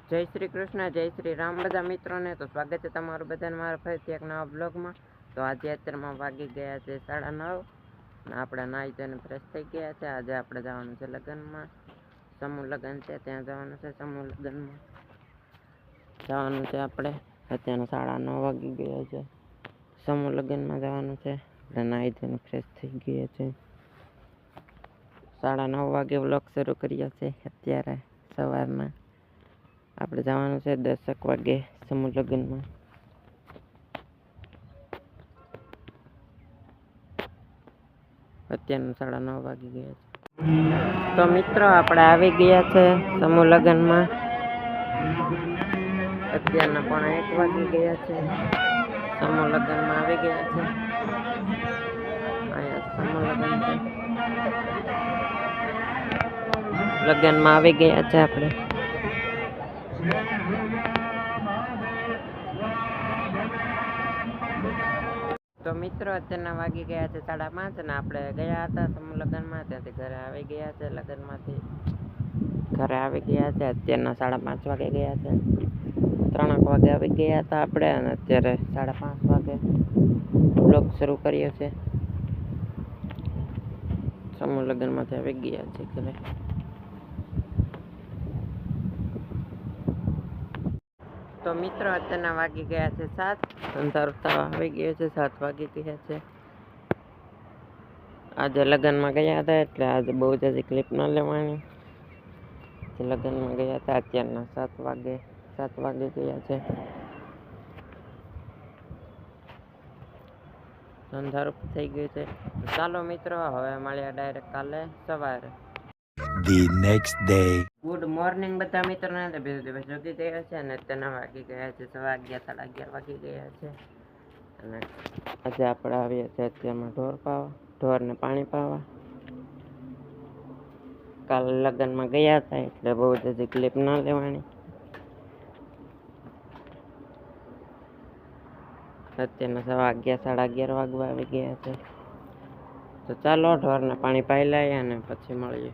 જય શ્રી કૃષ્ણ, જય શ્રી રામ બધા મિત્રોને. તો સ્વાગત છે તમારું બધાને મારા ફરીથી એક નવા બ્લોગમાં. તો આજે અત્યારમાં વાગી ગયા છે 9:30 અને આપણે નાહી ધોઈને ફ્રેશ થઈ ગયા છે. આજે આપણે જવાનું છે લગ્નમાં, સમૂહ લગ્ન છે, ત્યાં જવાનું છે. સમૂહ લગ્નમાં જવાનું છે આપણે. અત્યારના 9:30 વાગી ગયા છે. સમૂહ લગ્નમાં જવાનું છે. આપણે નાહી ધોઈને ફ્રેશ થઈ ગયા છે. 9:30 વાગે વ્લોગ શરૂ કર્યા છે. અત્યારે સવારના આપણે જવાનું છે 10 વાગે સમૂહ લગ્નમાં. અત્યારના 9:30 વાગી ગયા છે. તો મિત્રો આપણે આવી ગયા છે સમૂહ લગ્નમાં. અત્યારના 1:30 વાગી ગયા છે. સમૂહ લગ્નમાં આવી ગયા છે. અહીંયા સમૂહ લગ્ન છે. લગ્નમાં આવી ગયા છે આપણે. તો મિત્રો અત્યારના વાગી ગયા છે 5:30 અને આપણે ગયા હતા સમૂહ લગ્નમાં. ત્યાંથી ઘરે આવી ગયા છે. લગ્નમાંથી ઘરે આવી ગયા છે. અત્યારના 5:30 વાગે ગયા છે. 3 વાગે આવી ગયા હતા આપણે અને અત્યારે 5:30 વાગે બ્લોગ શરૂ કર્યો છે. સમૂહ લગ્નમાંથી આવી ગયા છે ઘરે. તો મિત્રો અત્યારના વાગી ગયા છે 7. અંધારું થવા આવી ગયો છે. 7 વાગી ગયા છે. આજે લગ્નમાં ગયા હતા એટલે આજે બહુ જલ્દી ક્લિપ ન લેવાની. લગ્નમાં ગયા હતા. અત્યારના 7 વાગે ગયા છે. અંધારું થઈ ગયું છે. ચાલો મિત્રો હવે મળ્યા ડાયરેક્ટ કાલે સવારે. The next day. Good morning બધા મિત્રોને. તો બીજો દિવસ જોગી ગયો છે અને અત્યારના વાગી ગયા છે 11:30 વાગી ગયા છે. અને આજે આપણે આવીએ છીએ અત્યારમાં ઢોરને પાણી પાવા. કાલે લગ્નમાં ગયા હતા એટલે બહુ બધી ક્લિપ ના લેવાની. અત્યારના 11:30 વાગવા આવી ગયા છે. તો ચાલો ઢોરને પાણી પાઈ લઈએ અને પછી મળીએ.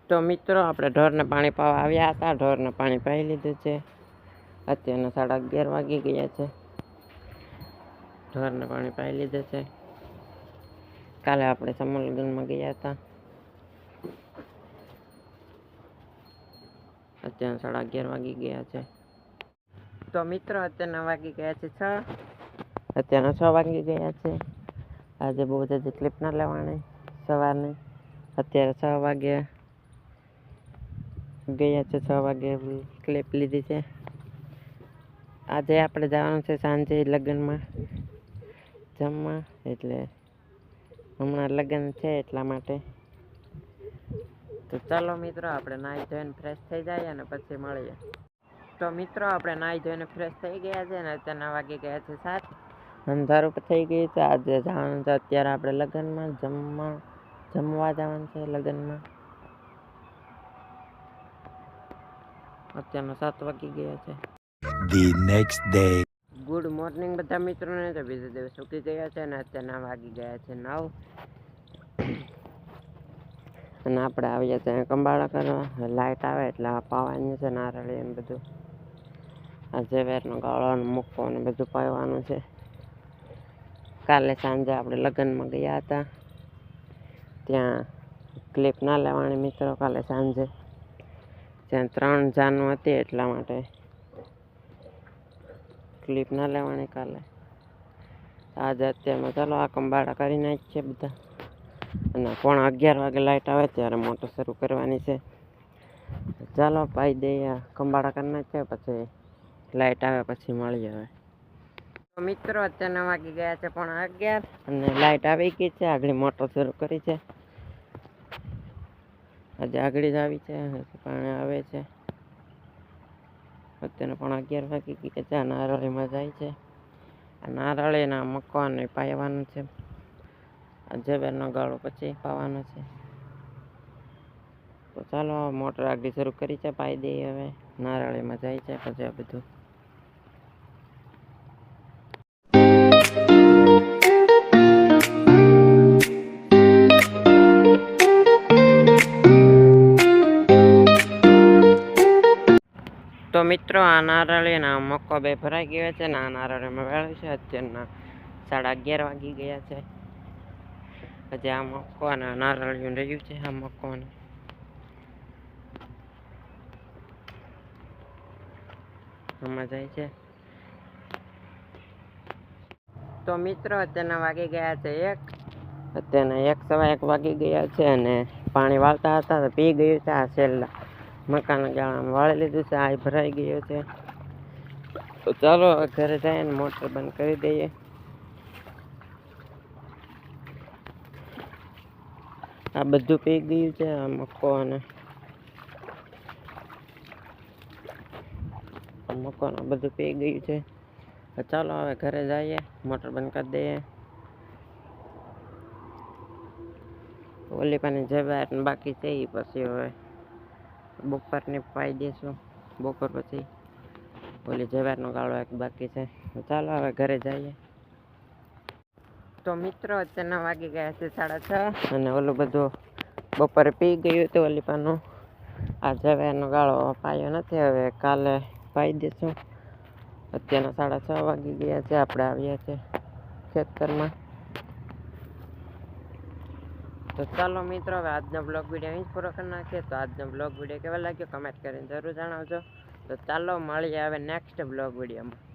તો મિત્રો આપણે ઢોરને પાણી પાવા આવ્યા હતા. ઢોરને પાણી પાઈ લીધું છે. અત્યારના 11:30 વાગી ગયા છે. ઢોરને પાણી પાઈ લીધું છે. કાલે આપણે સમૂહ લગ્નમાં ગયા હતા. અત્યારના 11:30 વાગી ગયા છે. તો મિત્રો અત્યારના વાગી ગયા છે 6. અત્યારના 6 વાગી ગયા છે. આજે બહુ બધી ક્લિપ ના લેવાની સવારની. અત્યારે 6 વાગે ગયા છે. 6 વાગે ક્લિપ લીધી છે. આજે આપણે જવાનું છે સાંજે લગ્નમાં જમવા. એટલે હમણાં લગ્ન છે એટલા માટે. તો ચાલો મિત્રો આપણે નાહી ધોઈને ફ્રેશ થઈ જાય અને પછી મળીએ. તો મિત્રો આપણે નાહી ધોઈને ફ્રેશ થઈ ગયા છે અને અત્યારના વાગી ગયા છે 7. અંધારું થઈ ગયું છે. આજે જવાનું છે અત્યારે આપણે લગ્નમાં જમવા જવાનું છે લગ્નમાં. અત્યારના 7 વાગી ગયા છે. The next day. Good morning બધા મિત્રોને. તો બીજો દિવસ સૂકી ગયા છે અને અત્યારના વાગી ગયા છે 9. અને આપણે આવીએ ત્યાં કંબાળા કરવા. લાઇટ આવે એટલે પાવાની છે નારળી ને બધું. આ ઝવેરનો ગાળો અને મૂકો ને બધું પાવાનું છે. કાલે સાંજે આપણે લગ્નમાં ગયા હતા. ત્યાં ક્લિપ ના લેવાની મિત્રો કાલે સાંજે. ત્યાં 3 જાનું હતી એટલા માટે ક્લિપ ના લેવાની કાલે. આજે અત્યારમાં ચાલો આ કંબાળા કરી નાખીએ બધા. અને 11:15 વાગે લાઇટ આવે ત્યારે મોટર શરૂ કરવાની છે. ચાલો પાઈ દઈએ કંબાળા કરી નાખીએ પછી લાઇટ આવે પછી મળીએ હવે. તો મિત્રો અત્યારના વાગી ગયા છે 11:15 અને લાઇટ આવી ગઈ છે. આગળ મોટર શરૂ કરી છે. આજે આગળ જ આવી છે. પાણી આવે છે. અત્યારના 11:15 વાગી ગયા છે. નારળીમાં જાય છે. આ નારળીના મકવાને પાવાનું છે. આ ઝવેરનો ગાળો પછી પાવાનો છે. તો ચાલો મોટર આગળ શરૂ કરી છે. પાઈ દઈએ હવે. નારળીમાં જાય છે પછી આ બધું. તો મિત્રો આ નારળી અને આ મક્કો બે ભરાઈ ગયો છે ને આ નારળીમાં વેળ્યું છે. અત્યારના 11:30 વાગી ગયા છે. હજી આ મક્કો અને નારળિયું રહ્યું છે. આ મક્કો અને આમાં જાય છે. તો મિત્રો અત્યારના વાગી ગયા છે 1. અત્યારના 1:15 વાગી ગયા છે અને પાણી વાળતા હતા તો પી ગયું છે. આ છેલ્લા મકાન ગાળામાં વાળી લીધું છે. આ ભરાઈ ગયો છે. તો ચાલો હવે ઘરે જઈને મોટર બંધ કરી દઈએ. આ બધું પી ગયું છે. આ મક્કો અને મક્કોને બધું પી ગયું છે. તો ચાલો હવે ઘરે જઈએ, મોટર બંધ કરી દઈએ. ઓલી પાણી જવાર બાકી છે એ પછી હવે બપોરની પાઈ દઈશું. બપોર પછી ઓલી જવારનો ગાળો એક બાકી છે. તો ચાલો હવે ઘરે જઈએ. તો મિત્રો અત્યારના વાગી ગયા છે 6:30 અને ઓલું બધું બપોરે પી ગયું હતું ઓલી પાનું. આ જવારનો ગાળો પાયો નથી, હવે કાલે પાઈ દઈશું. અત્યારના 6:30 વાગી ગયા છે. આપણે આવ્યા છે ખેતરમાં. તો ચાલો મિત્રો હવે આજનો બ્લોગ વિડીયો અહીં જ પૂરો કરી નાખીએ. તો આજનો બ્લોગ વિડીયો કેવો લાગ્યો કમેન્ટ કરીને જરૂર જણાવજો. તો ચાલો મળીએ હવે નેક્સ્ટ બ્લોગ વિડીયોમાં.